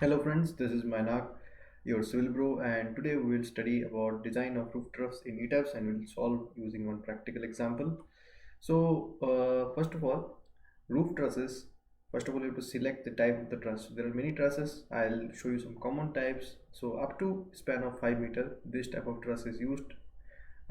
Hello friends, this is Mainak, your civil bro, and today we will study about design of roof truss in Etabs and we'll solve using one practical example. First of all, roof trusses. First of all, you have to select the type of the truss. There are many trusses. I'll show you some common types. So up to span of 5 meter, this type of truss is used,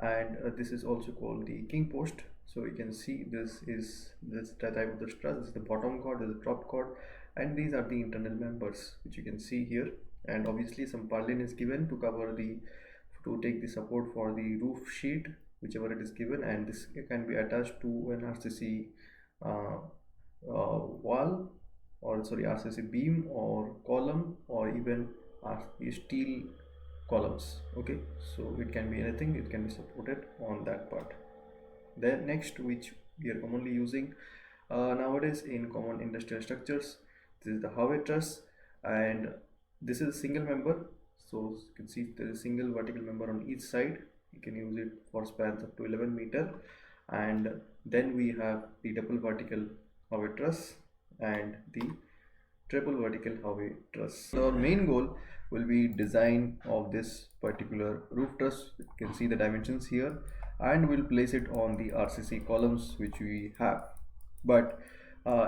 and this is also called the king post. So you can see this is this type of the truss. This is the bottom chord, this is the top chord, and these are the internal members which you can see here. And obviously some purlin is given to cover the to take the support for the roof sheet, whichever it is given, and this can be attached to an RCC uh, wall, or sorry, RCC beam or column, or even steel columns. Okay, so it can be anything, it can be supported on that part. Then next, which we are commonly using nowadays in common industrial structures, this is the Howey truss, and this is a single member. So you can see there is a single vertical member on each side. You can use it for spans up to 11 meter. And then we have the double vertical Howey truss and the triple vertical Howey truss. So our main goal will be design of this particular roof truss. You can see the dimensions here, and we'll place it on the RCC columns which we have. But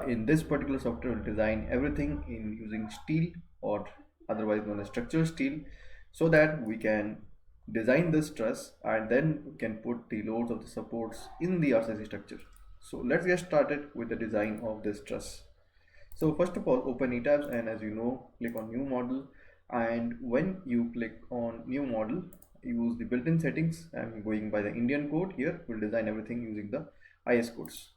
in this particular software, we'll design everything in using steel, or otherwise known as structural steel, so that we can design this truss and then we can put the loads of the supports in the RCC structure. So let's get started with the design of this truss. So first of all, open Etabs, and as you know, click on new model, and when you click on new model, use the built-in settings. I'm going by the Indian code here. We'll design everything using the IS codes.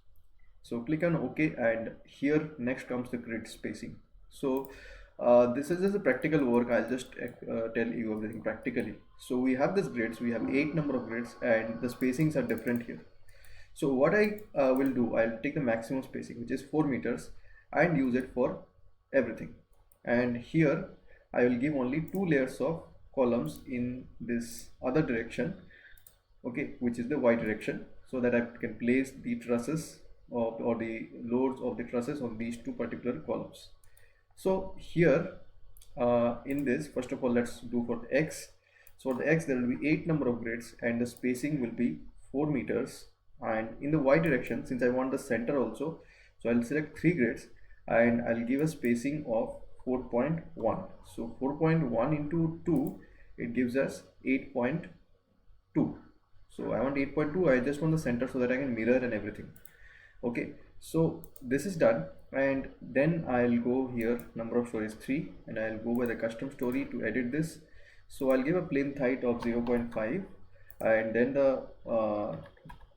So click on OK, and here next comes the grid spacing. So this is just a practical work. I'll just tell you everything practically. So we have this grids, we have 8 number of grids, and the spacings are different here. So what I will do, I'll take the maximum spacing, which is 4 meters, and use it for everything. And here I will give only 2 layers of columns in this other direction, okay, which is the y direction, so that I can place the trusses or the loads of the trusses on these two particular columns. So here in this, first of all, let's do for the x. So for the x, there will be 8 number of grids, and the spacing will be 4 meters. And in the y direction, since I want the center also, so I'll select 3 grids and I'll give a spacing of 4.1. So 4.1 into 2, it gives us 8.2. So I want 8.2. I just want the center so that I can mirror and everything. Okay, so this is done, and then I'll go here, number of stories 3, and I'll go by the custom story to edit this. So I'll give a plinth height of 0.5, and then the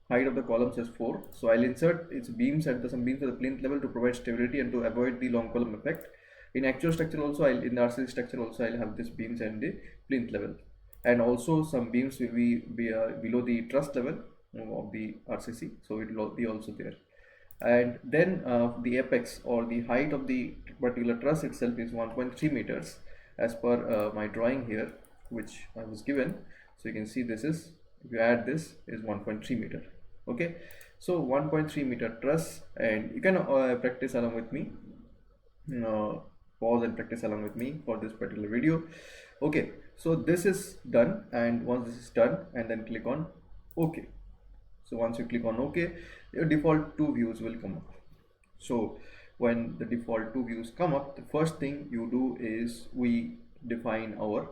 height of the columns is 4. So I'll insert its beams at some beams at the plinth level to provide stability and to avoid the long column effect. In actual structure also, in the RCC structure also, I'll have this beams at the plinth level, and also some beams will be below the truss level of the RCC, so it will be also there. And then the apex or the height of the particular truss itself is 1.3 meters as per my drawing here, which I was given. So you can see this is, if you add this, is 1.3 meter. Okay, so 1.3 meter truss, and you can practice along with me. Pause and practice along with me for this particular video. Okay, so this is done, and once this is done, and then click on OK. So once you click on OK, your default 2 views will come up. So when the default 2 views come up, the first thing you do is we define our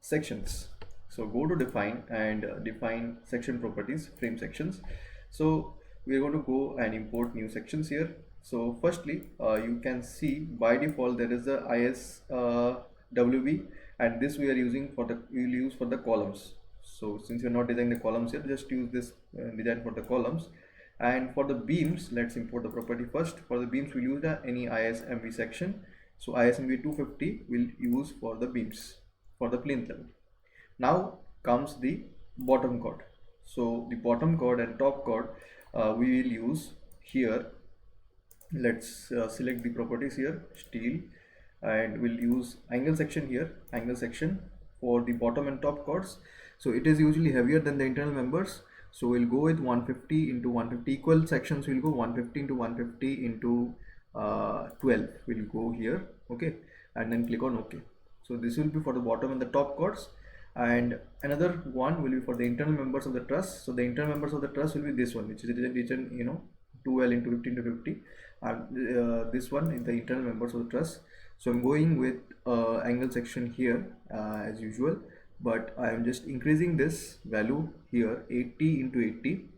sections. So go to define and define section properties, frame sections. So we are going to go and import new sections here. So firstly, you can see by default there is a ISWB, and this we are using for the, we will use for the columns. So since you're not designing the columns here, just use this design for the columns. And for the beams, let's import the property first. For the beams, we'll use any ISMB section. So ISMB 250 we'll use for the beams for the plinth level. Now comes the bottom chord. So the bottom chord and top chord we will use here. Let's select the properties here, steel, and we'll use angle section here, angle section for the bottom and top chords. So it is usually heavier than the internal members, so we'll go with 150 into 150 equal sections. We'll go 150 into 150 into 12 we'll go here. Okay, and then click on OK. So this will be for the bottom and the top chords, and another one will be for the internal members of the truss. So the internal members of the truss will be this one, which is written 2L into 15 to 50, and this one is the internal members of the truss. So I'm going with angle section here as usual, but I am just increasing this value here, 80 into 80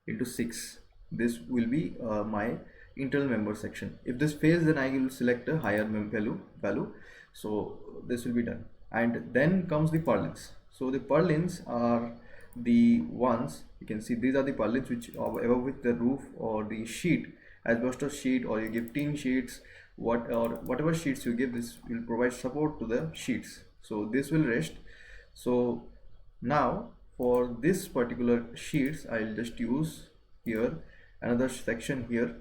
into 6. This will be my internal member section. If this fails, then I will select a higher value. So this will be done, and then comes the purlins. So the purlins are the ones, you can see these are the purlins which are above with the roof or the sheet, asbestos sheet, or you give tin sheets, whatever sheets you give, this will provide support to the sheets. So this will rest. So now for this particular sheets, I'll just use here another section here,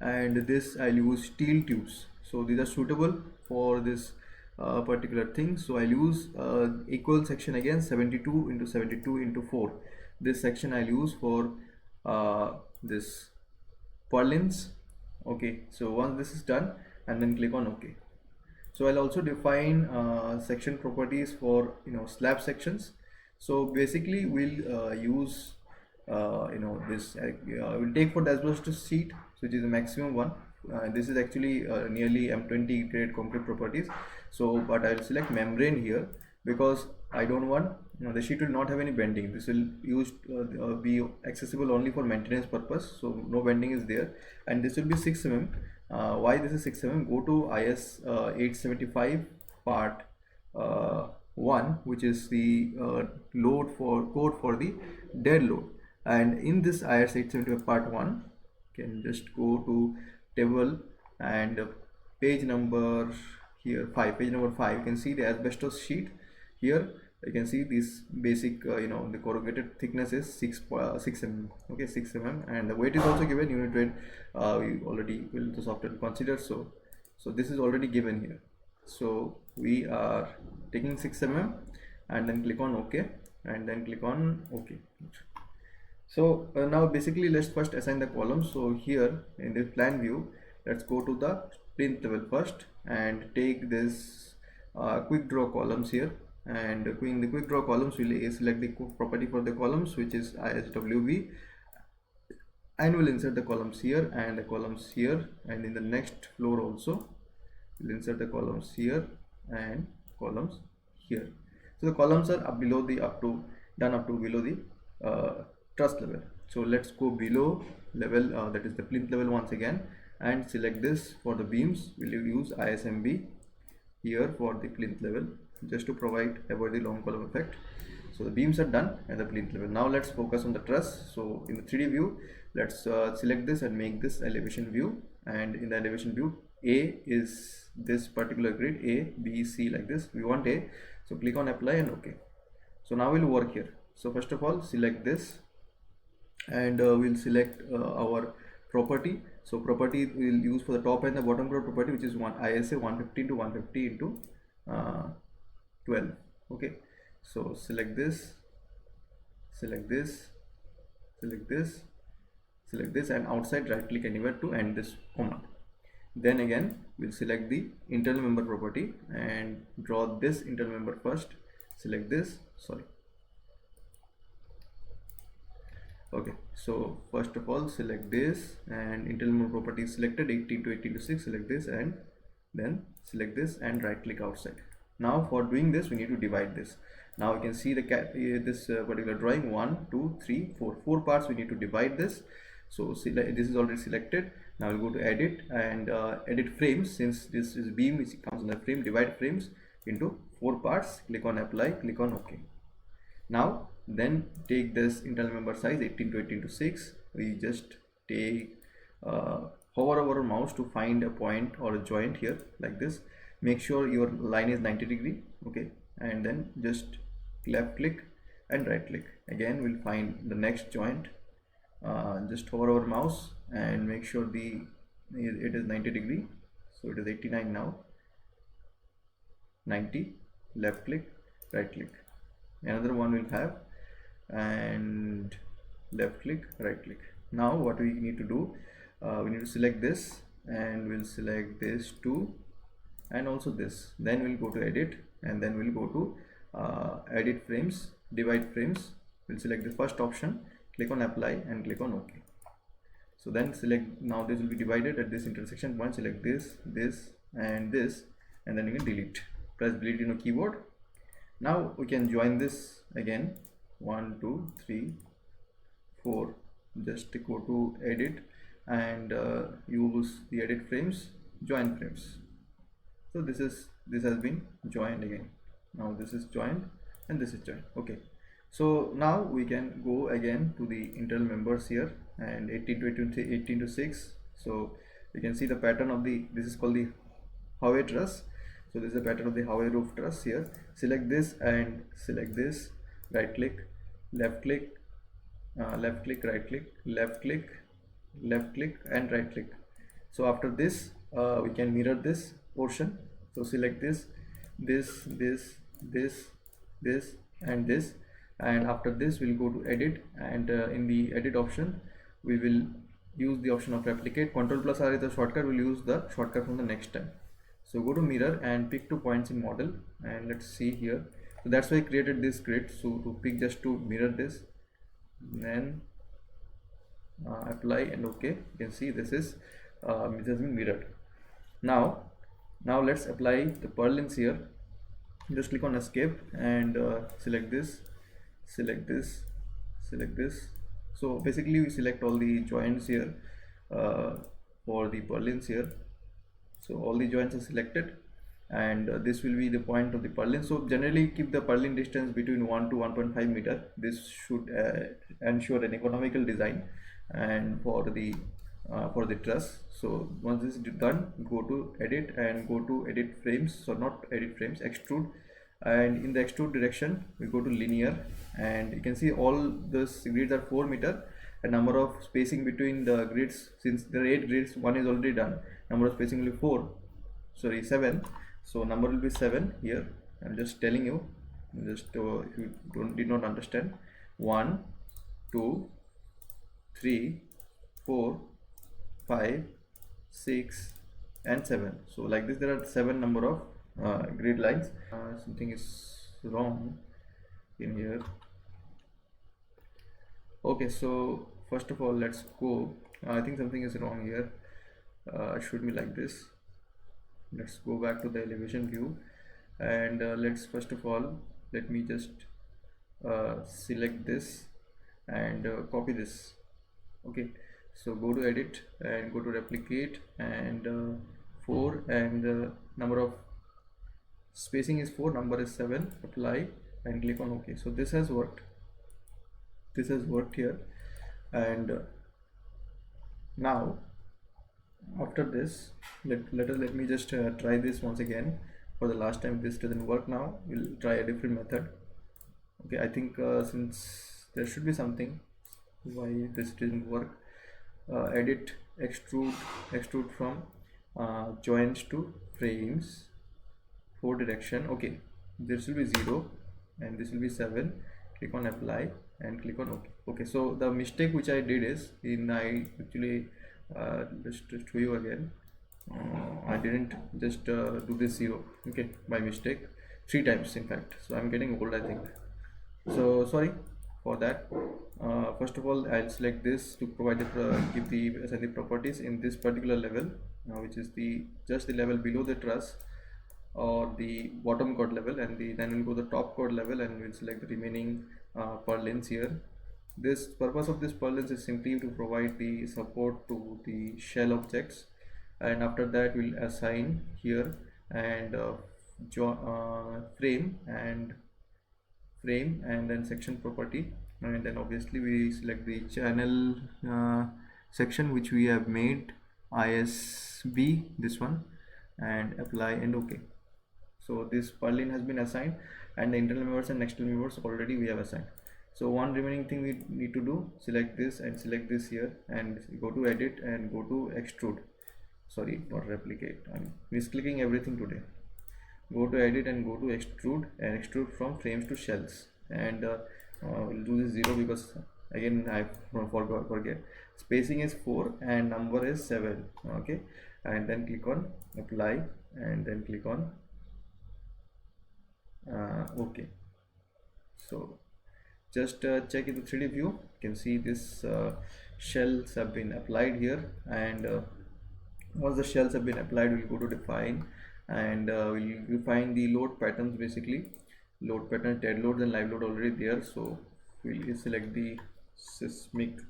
and this I'll use steel tubes. So these are suitable for this particular thing. So I'll use equal section again, 72 into 72 into 4. This section I'll use for this purlins. Okay, so once this is done, and then click on OK. So I'll also define section properties for slab sections. So basically we'll use this we'll take for the asbestos sheet, which is the maximum one. This is actually nearly M20 grade concrete properties. So but I'll select membrane here because I don't want the sheet will not have any bending. This will be accessible only for maintenance purpose, so no bending is there. And this will be 6 mm. Why this is 6 mm? Go to IS 875 part 1, which is the code for the dead load. And in this IS 875 part 1, you can just go to table and page number here 5, page number 5. You can see the asbestos sheet here. You can see this basic the corrugated thickness is 6 mm. Okay, 6 mm, and the weight is also given. Unit weight we already will the software consider. So this is already given here. So we are taking 6 mm, and then click on OK, and then click on OK. So now basically let's first assign the columns. So here in the plan view, let's go to the plinth level first and take this quick draw columns here. And in the quick draw columns, we'll select the property for the columns, which is ISWV, and we'll insert the columns here and the columns here, and in the next floor also we'll insert the columns here and columns here. So the columns are up below the up to below the truss level. So let's go below level, that is the plinth level once again, and select this for the beams. We'll use ISMB here for the plinth level, just to avoid the long column effect. So the beams are done at the plinth level. Now let's focus on the truss. So in the 3D view, let's select this and make this elevation view. And in the elevation view, A is this particular grid, A, B, C, like this. We want A. So click on apply and OK. So now we'll work here. So first of all, select this, and we'll select our property. So property we'll use for the top and the bottom chord property, which is ISA 150 into 150 into 12. Okay, so select this, select this, select this, select this, and outside right click anywhere to end this command. Then again we'll select the internal member property and draw this internal member first. Select this, okay, so first of all select this, and internal member property is selected, 18 to 18 to 6. Select this and then select this and right click outside. Now for doing this, we need to divide this. Now you can see the this particular drawing, 1 2 3 4 parts. We need to divide this. So this is already selected. Now we'll go to edit and edit frames. Since this is beam which comes on the frame, divide frames into 4 parts. Click on apply, click on OK. Now then take this internal member size, 18 to 18 to 6. We just take hover over our mouse to find a point or a joint here like this. Make sure your line is 90 degree. Okay, and then just left click and right click. Again we'll find the next joint. Just hover over mouse and make sure it is 90 degree. So it is 89 now. 90, left click, right click. Another one we'll have, and left click, right click. Now what we need to do, we need to select this and we'll select this two and also this. Then we'll go to edit and then we'll go to edit frames, divide frames. We'll select the first option, click on apply and click on OK. So then select, now this will be divided at this intersection point. Select this, this and this, and then you can delete. Press delete in your keyboard. Now we can join this again. 1 2 3 4. Just go to edit and use the edit frames, join frames. So this has been joined again. Now this is joined and this is joined. Okay, so now we can go again to the internal members here, and 18 to 18 to 6. So you can see the pattern of the, this is called the hallway truss. So this is the pattern of the hallway roof truss here. Select this and select this, right click, left click, left click, right click, left click, left click and right click. So after this we can mirror this portion. So select this, this and this, and after this we'll go to edit, and in the edit option we will use the option of replicate. Ctrl+R is the shortcut. We'll use the shortcut from the next time. So go to mirror and pick 2 points in model, and let's see here. So that's why I created this grid. So to pick, just to mirror this, then apply and OK. You can see this is it has been mirrored. Now let's apply the purlins here. Just click on escape and select this, select this, select this. So basically we select all the joints here for the purlins here. So all the joints are selected, and this will be the point of the purlin. So generally keep the purlin distance between 1 to 1.5 meter. This should ensure an economical design and for the truss. So once this is done, go to edit and go to edit frames. So not edit frames, extrude, and in the extrude direction we go to linear, and you can see all these grids are 4 meter. A number of spacing between the grids, since there are 8 grids, one is already done. Number of spacing will be 7. So number will be 7 here. I'm just telling you, just if you did not understand. 1 2 3 4 5 6 and 7. So like this there are 7 number of grid lines. Something is wrong in here. Okay, so first of all let's go. I think something is wrong here. It should be like this. Let's go back to the elevation view, and let's first of all, let me just select this and copy this. Okay, so go to edit and go to replicate, and 4, and number of spacing is 4, number is 7. Apply and click on OK. So this has worked. This has worked here, and now after this let me just try this once again for the last time. This doesn't work. Now we'll try a different method. Okay, I think since there should be something why this didn't work. Edit, extrude from joints to frames, 4 direction. Okay, this will be 0 and this will be 7. Click on apply and click on OK. Okay, so the mistake which I did is, I actually just to show you again, I didn't just do this 0, okay, by mistake 3 times in fact. So I'm getting old, I think, so sorry for that. First of all, I'll select this to provide the assign the properties in this particular level, which is just the level below the truss or the bottom chord level, and then we'll go the top chord level, and we'll select the remaining purlins here. This purpose of this purlins is simply to provide the support to the shell objects, and after that we'll assign here and frame and then section property, and then obviously we select the channel section which we have made ISB, this one, and apply and OK. So this purlin has been assigned, and the internal members and external members already we have assigned. So one remaining thing we need to do, select this and select this here, and go to edit and go to extrude. Sorry, not replicate, I'm misclicking everything today. Go to edit and go to extrude, and extrude from frames to shells, and we'll do this 0 because again I forget. Spacing is 4 and number is 7. Okay, and then click on apply, and then click on OK. So just check in the 3D view, you can see this shells have been applied here, and once the shells have been applied, we'll go to define, and we'll define the load patterns. Basically, load pattern, dead loads and live load already there, so we'll select the seismic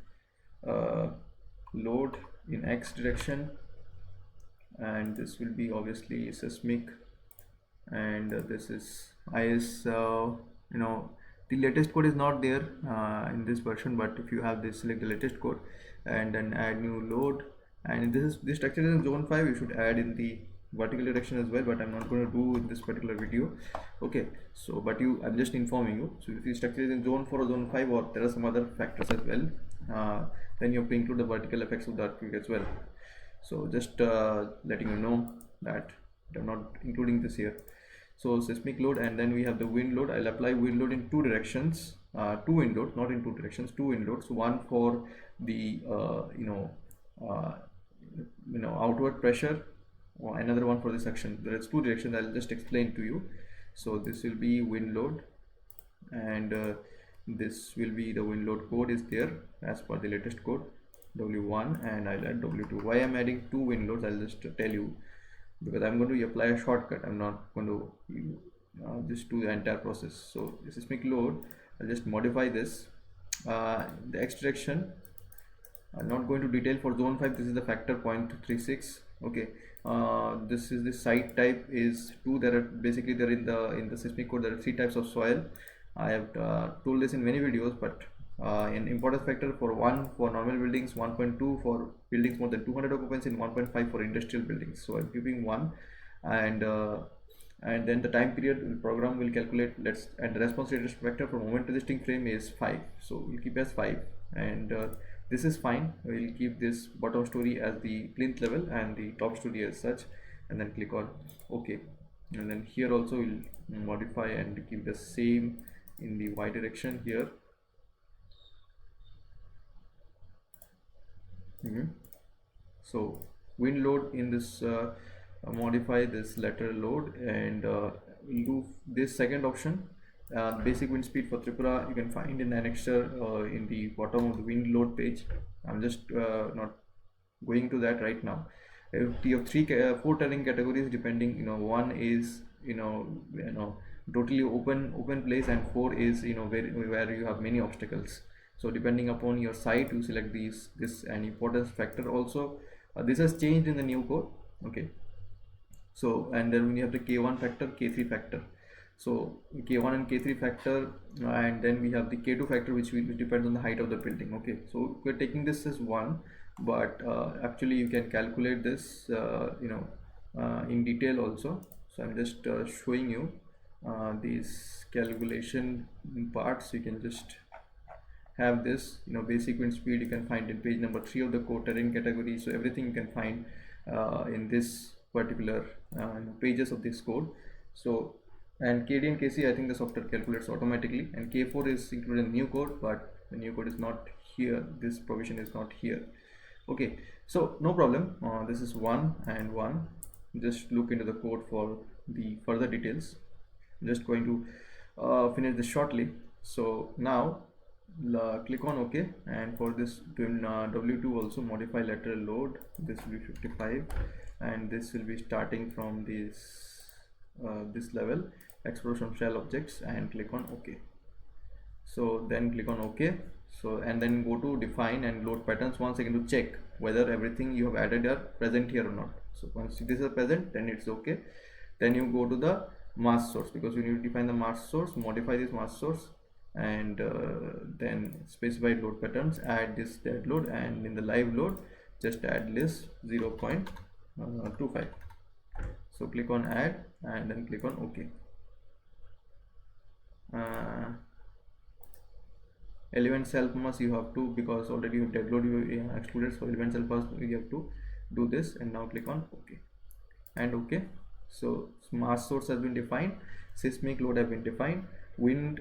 load in X direction, and this will be obviously seismic, and this is IS. The latest code is not there in this version, but if you have this, select the latest code and then add new load, and this structure is in zone 5. You should add in the vertical direction as well, but I'm not going to do in this particular video. Okay, so but I'm just informing you. So if the structure is in zone 4 or zone 5, or there are some other factors as well, then you have to include the vertical effects of the earthquake as well. So just letting you know that I'm not including this here. So seismic load, and then we have the wind load. I'll apply wind load in two directions, two wind loads, not in two directions, two wind loads. One for the outward pressure, or another one for the suction. There is two directions. I'll just explain to you. So this will be wind load, and this will be the wind load code is there as per the latest code, W1, and I'll add W2. Why I'm adding two wind loads, I'll just tell you, because I'm going to apply a shortcut. I'm not going to just do the entire process. So this seismic load, I'll just modify this. The X direction, I'm not going to detail for zone 5. This is the factor 0.36. Okay, this is the site type is 2. There are basically there in the seismic code there are 3 types of soil. I have told this in many videos, but an importance factor for 1 for normal buildings, 1.2 for buildings more than 200 occupancy, and 1.5 for industrial buildings. So I'm giving 1, and then the time period the program will calculate. And the response rate factor for moment resisting frame is 5. So we'll keep as 5, and this is fine. We'll keep this bottom story as the plinth level and the top story as such, and then click on OK. And then here also we'll modify and keep the same in the Y direction here. So wind load in this modify this lateral load, and we'll do this second option. Basic wind speed for Tripura you can find in the annexure in the bottom of the wind load page. I'm just not going to that right now. You have 4 terrain categories depending. One is totally open place, and 4 is where you have many obstacles. So depending upon your site, you select this and importance factor also. This has changed in the new code. Okay, so and then we have the K1 factor, K3 factor. So K1 and K3 factor, and then we have the K2 factor, which depends on the height of the building. Okay, so we're taking this as 1, but actually you can calculate this in detail also. So I'm just showing you these calculation parts. You can just have this basic wind speed you can find in page number 3 of the code, terrain category. So everything you can find in this particular pages of this code. So, and KD and KC, I think the software calculates automatically, and K4 is included in new code, but the new code is not here. This provision is not here. Okay, so no problem. This is 1 and 1. Just look into the code for the further details. I'm just going to finish this shortly. So now click on OK, and for this W2 also modify lateral load. This will be 55, and this will be starting from this level, explosion shell objects, and click on OK. So then click on OK. So and then go to define and load patterns once again to check whether everything you have added are present here or not. So once this is present, then it's OK. Then you go to the mass source, because we need to define the mass source, modify this mass source, and then specify load patterns, add this dead load, and in the live load just add list 0.25. So click on add, and then click on OK. Element self mass you have to, because already you dead load you excluded, so element self mass you have to do this, and now click on OK and OK. So mass source has been defined, seismic load have been defined, wind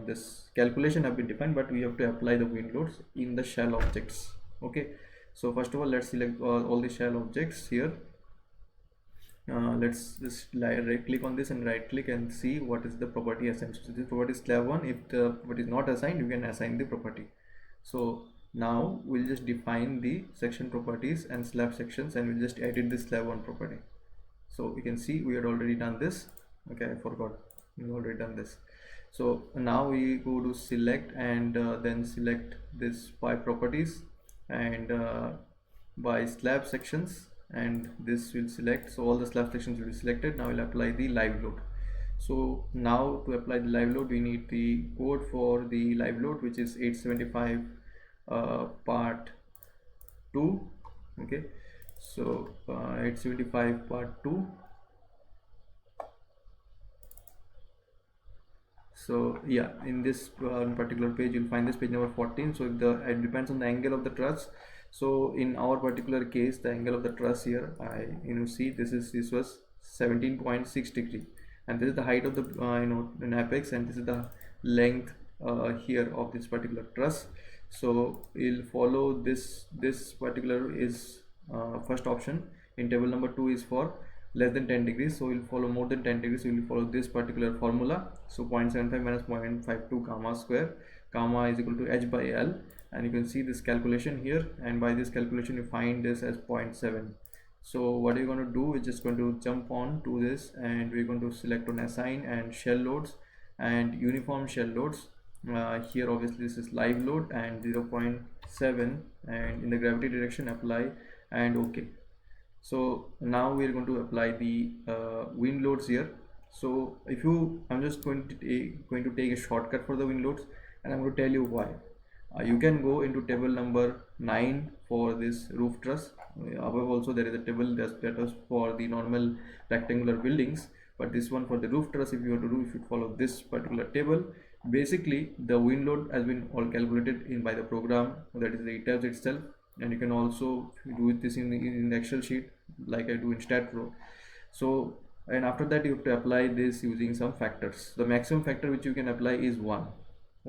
this calculation have been defined, but we have to apply the wind loads in the shell objects. Okay, So first of all, let's select all the shell objects here. Let's just right click on this and right click and see what is the property assigned. So this property is slab 1. If the property is not assigned, you can assign the property. So now we'll just define the section properties and slab sections, and we'll just edit this slab 1 property. So you can see we had already done this. Okay, I forgot, we already done this. So now we go to select and then select this by properties and by slab sections, and this will select. So all the slab sections will be selected. Now we'll apply the live load. So now to apply the live load, we need the code for the live load, which is 875 part 2. Okay, so 875 part 2. So yeah, in this particular page you'll find this page number 14. So if it depends on the angle of the truss. So in our particular case, the angle of the truss here, see this was 17.6 degree, and this is the height of the an apex, and this is the length here of this particular truss. So we'll follow this particular is first option. In table number 2 is for less than 10 degrees, so we'll follow more than 10 degrees. So we'll follow this particular formula. So 0.75 minus 0.52 gamma square, gamma is equal to h by L, and you can see this calculation here, and by this calculation you find this as 0.7. So what you're going to do is just going to jump on to this, and we're going to select on assign and shell loads and uniform shell loads. Here obviously this is live load and 0.7, and in the gravity direction apply and OK. So now we are going to apply the wind loads here. So if I'm just going to take a shortcut for the wind loads, and I'm going to tell you why. You can go into table number 9 for this roof truss. Above also there is a table that was for the normal rectangular buildings, but this one for the roof truss, if you want to do, if you follow this particular table, basically the wind load has been all calculated in by the program, that is the Etabs itself, and you can also do this in the Excel sheet like I do in STAAD.Pro. So, and after that you have to apply this using some factors. The maximum factor which you can apply is 1.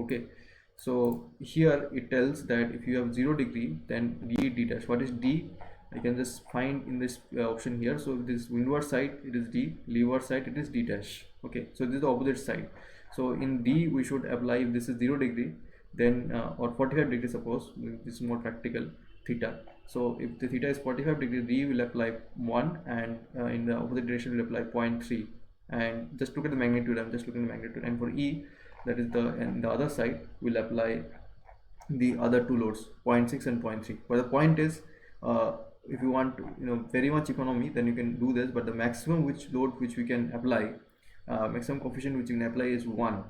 Okay, so here it tells that if you have 0 degree, then d dash. What is d? I can just find in this option here. So if this windward side, it is d, leeward side, it is d dash. Okay, so this is the opposite side. So in d we should apply, if this is 0 degree, then or 45 degree, suppose this is more practical, theta. So if the theta is 45 degree, d will apply 1, and in the opposite direction will apply 0.3. and just look at the magnitude, I'm just looking at the magnitude. And for e, that is the other side, will apply the other two loads, 0.6 and 0.3. But the point is, if you want very much economy, then you can do this, but the maximum load which we can apply, maximum coefficient which you can apply is 1.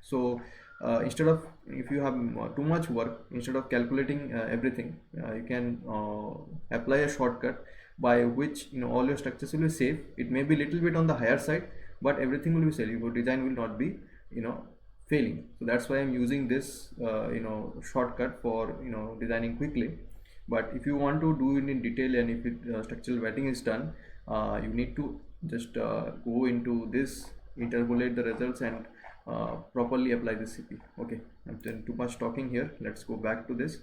So instead of, if you have too much work, instead of calculating everything, you can apply a shortcut by which all your structures will be safe. It may be little bit on the higher side, but everything will be safe. Your design will not be failing. So that's why I'm using this shortcut for designing quickly. But if you want to do it in detail, and if structural vetting is done, you need to just go into this, interpolate the results, and properly apply the CP. Okay, I'm done too much talking here. Let's go back to this.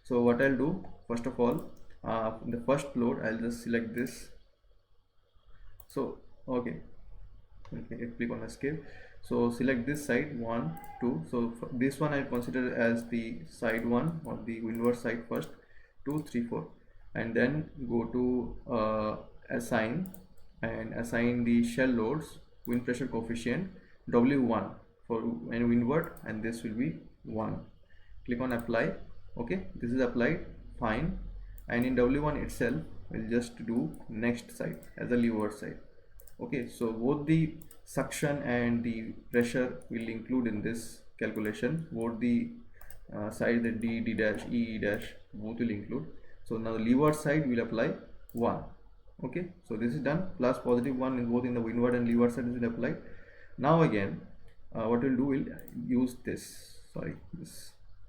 So what I'll do, first of all, the first load, I'll just select this. So okay, click on escape. So select this side 1, 2. So this one I consider as the side 1 or the windward side first, 2, 3, 4, and then go to assign and assign the shell loads, wind pressure coefficient W1 for any windward, and this will be 1. Click on apply. Okay, this is applied, fine. And in W1 itself, we'll just do next side as a leeward side. Okay, so both the suction and the pressure will include in this calculation. Both the side, the d dash, e dash, both will include. So now the leeward side will apply 1. Okay, so this is done. Plus positive 1 in both in the windward and leeward side is applied. Now again, what we'll do, we'll use this. Sorry,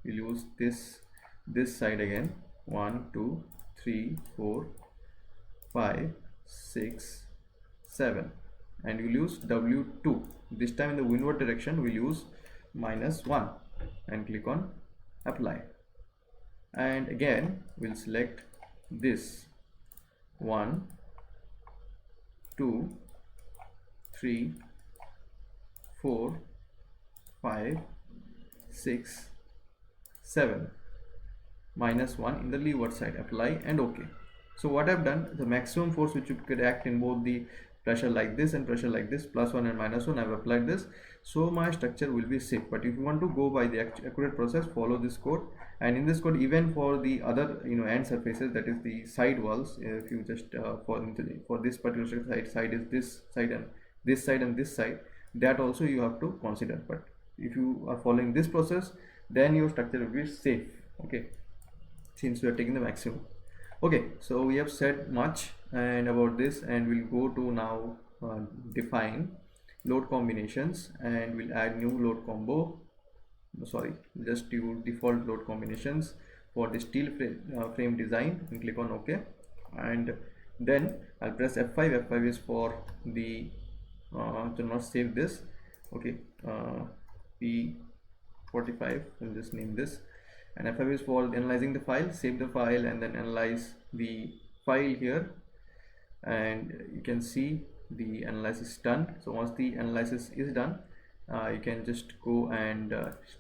we'll use this side again. 1, 2, 3, 4, 5, 6, 7, and we'll use W2. This time in the windward direction we'll use -1 and click on apply. And again we'll select this 1 2 3 4 5 6 7 minus 1 in the leeward side. Apply and OK. So what I've done, the maximum force which could act in both the pressure like this and pressure like this, plus 1 and minus 1, I've applied this, so my structure will be safe. But if you want to go by the accurate process, follow this code. And in this code, even for the other end surfaces, that is the side walls, if you just for this particular side is this side and this side and this side, that also you have to consider. But if you are following this process, then your structure will be safe. Okay, since we are taking the maximum. Okay, so we have said much and about this, and we'll go to now define load combinations, and we'll add new load combo. Sorry, just use default load combinations for the steel frame design, and click on OK. And then I'll press F5. F5 is for the to not save this. Okay, P45, and just name this. And F5 is for analyzing the file. Save the file and then analyze the file here, and you can see the analysis done. So once the analysis is done, you can just go and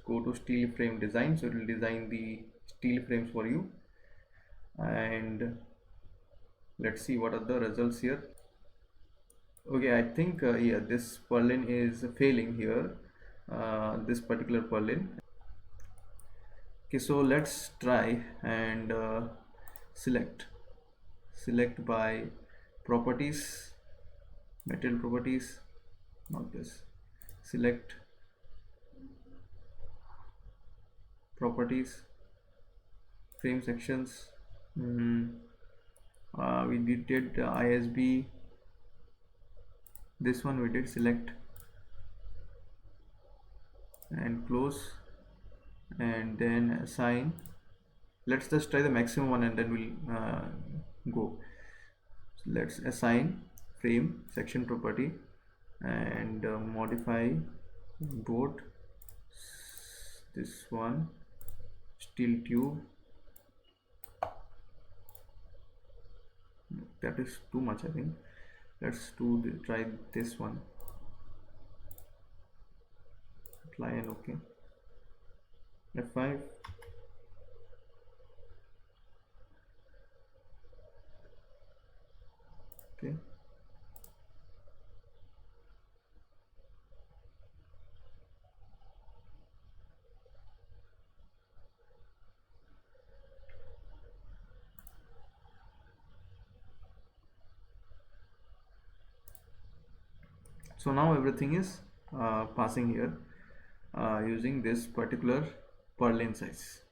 go to steel frame design. So it will design the steel frames for you, and let's see what are the results here. Okay, I think yeah, this purlin is failing here, this particular purlin. Okay, so let's try and select by properties, material properties, not this, select properties, frame sections. We did ISB, this one we did select and close, and then assign. Let's just try the maximum one and then we'll go. So let's assign frame section property and modify board, this one steel tube. That is too much, I think. Let's try this one. Apply and OK. F5. Okay. So now everything is passing here using this particular purlin size.